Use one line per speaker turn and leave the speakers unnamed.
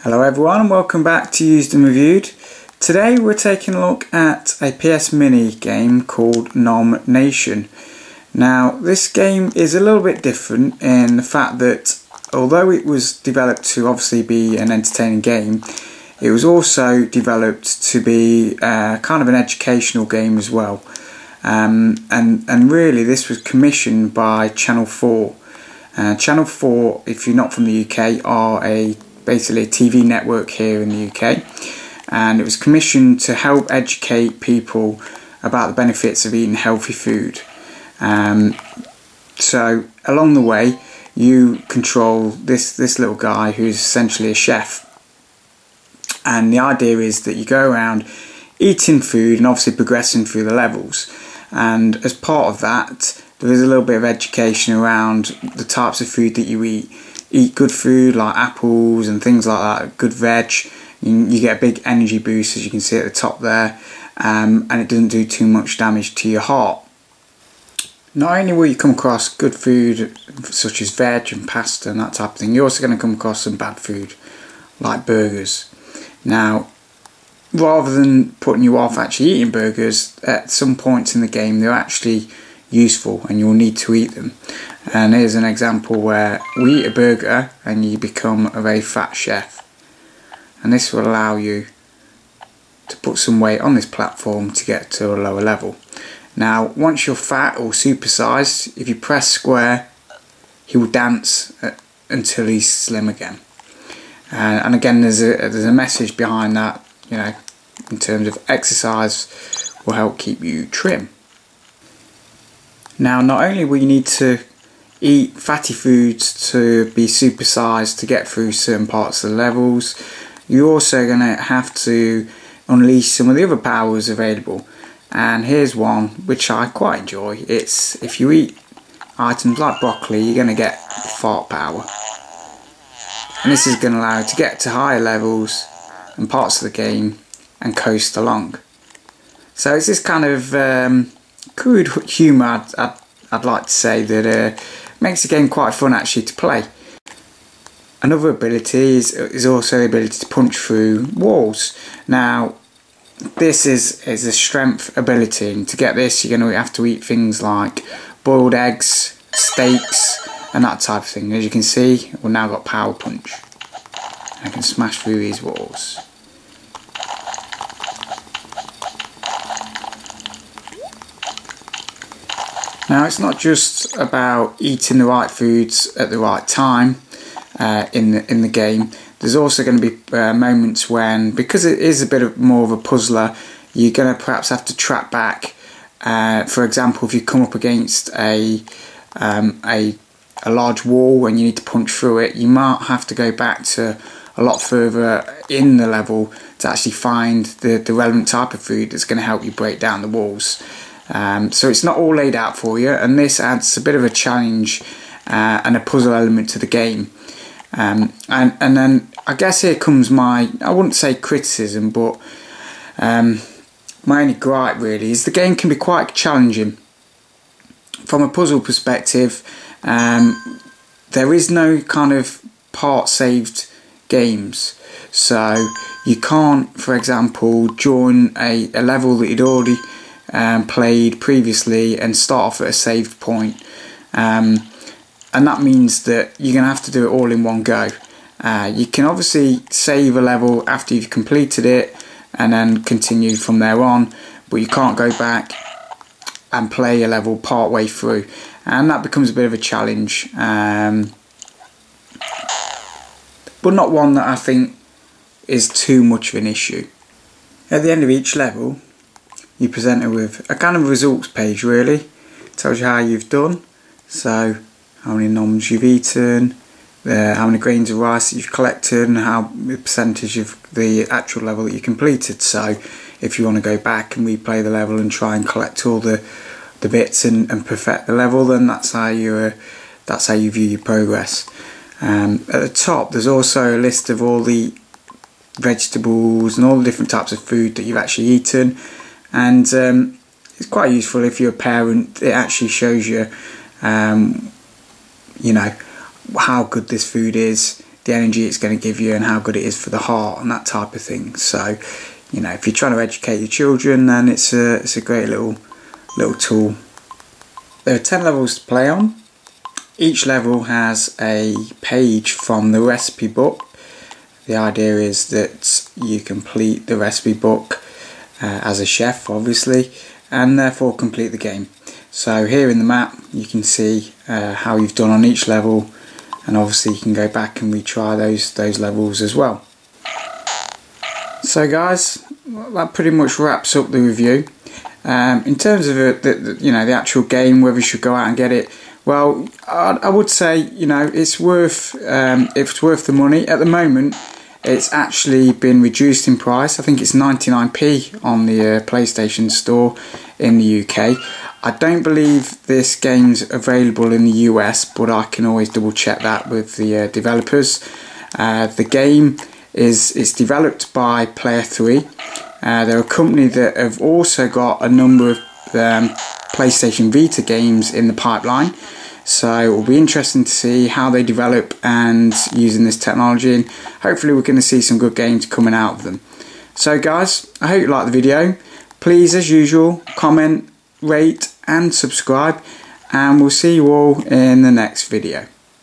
Hello everyone and welcome back to Used and Reviewed. Today we're taking a look at a PS Mini game called Nom Nation. Now this game is a little bit different in the fact that although it was developed to obviously be an entertaining game, it was also developed to be kind of an educational game as well. And really this was commissioned by Channel 4. Channel 4, if you're not from the UK, are basically a TV network here in the UK, and it was commissioned to help educate people about the benefits of eating healthy food. So along the way you control this little guy who's essentially a chef, and the idea is that you go around eating food and obviously progressing through the levels, and as part of that there is a little bit of education around the types of food that you eat. Eat good food like apples and things like that, good veg. You get a big energy boost, as you can see at the top there, and it doesn't do too much damage to your heart. Not only will you come across good food such as veg and pasta and that type of thing, you're also going to come across some bad food like burgers. Now, rather than putting you off actually eating burgers, at some points in the game they're actually useful and you'll need to eat them. And here's an example where we eat a burger and you become a very fat chef, and this will allow you to put some weight on this platform to get to a lower level. Now once you're fat or supersized, if you press square he will dance until he's slim again, and again there's a message behind that, you know, in terms of exercise will help keep you trim. Now not only will you need to eat fatty foods to be supersized to get through certain parts of the levels, you're also going to have to unleash some of the other powers available, and here's one which I quite enjoy. It's if you eat items like broccoli you're going to get fart power, and this is going to allow you to get to higher levels and parts of the game and coast along. So it's this kind of crude humour I'd like to say that makes the game quite fun actually to play. Another ability is also the ability to punch through walls. Now this is a strength ability, and to get this you're going to have to eat things like boiled eggs, steaks and that type of thing. As you can see, we've now got power punch. I can smash through these walls. Now it's not just about eating the right foods at the right time in the game. There's also going to be moments when, because it is a bit more of a puzzler, you're going to perhaps have to track back. For example, if you come up against a large wall and you need to punch through it, you might have to go back to a lot further in the level to actually find the relevant type of food that's going to help you break down the walls. So it's not all laid out for you, and this adds a bit of a challenge and a puzzle element to the game. And then I guess here comes my, I wouldn't say criticism, but my only gripe really is the game can be quite challenging. From a puzzle perspective, there is no kind of part saved games, so you can't, for example, join a level that you'd already played previously and start off at a saved point, and that means that you're going to have to do it all in one go. You can obviously save a level after you've completed it and then continue from there on, but you can't go back and play a level part way through, and that becomes a bit of a challenge, but not one that I think is too much of an issue. At the end of each level you're presented with a kind of results page really. It tells you how you've done, so how many noms you've eaten, how many grains of rice that you've collected, and how the percentage of the actual level that you completed. So if you want to go back and replay the level and try and collect all the bits and perfect the level, then that's how you view your progress. At the top there's also a list of all the vegetables and all the different types of food that you've actually eaten, and it's quite useful if you're a parent. It actually shows you you know, how good this food is the energy it's going to give you and how good it is for the heart and that type of thing. So, you know, if you're trying to educate your children, then it's a great little tool. There are 10 levels to play on. Each level has a page from the recipe book. The idea is that you complete the recipe book as a chef, obviously, and therefore complete the game. So here in the map you can see how you've done on each level, and obviously you can go back and retry those levels as well. So guys, that pretty much wraps up the review. In terms of the actual game, whether you should go out and get it, well, I would say, you know, it's worth the money. At the moment, it's actually been reduced in price. I think it's 99p on the PlayStation Store in the UK. I don't believe this game's available in the US, but I can always double check that with the developers. The game is developed by Playerthree. They're a company that have also got a number of PlayStation Vita games in the pipeline, so it will be interesting to see how they develop and using this technology, and hopefully we're going to see some good games coming out of them. So guys, I hope you liked the video. Please, as usual, comment, rate and subscribe, and we'll see you all in the next video.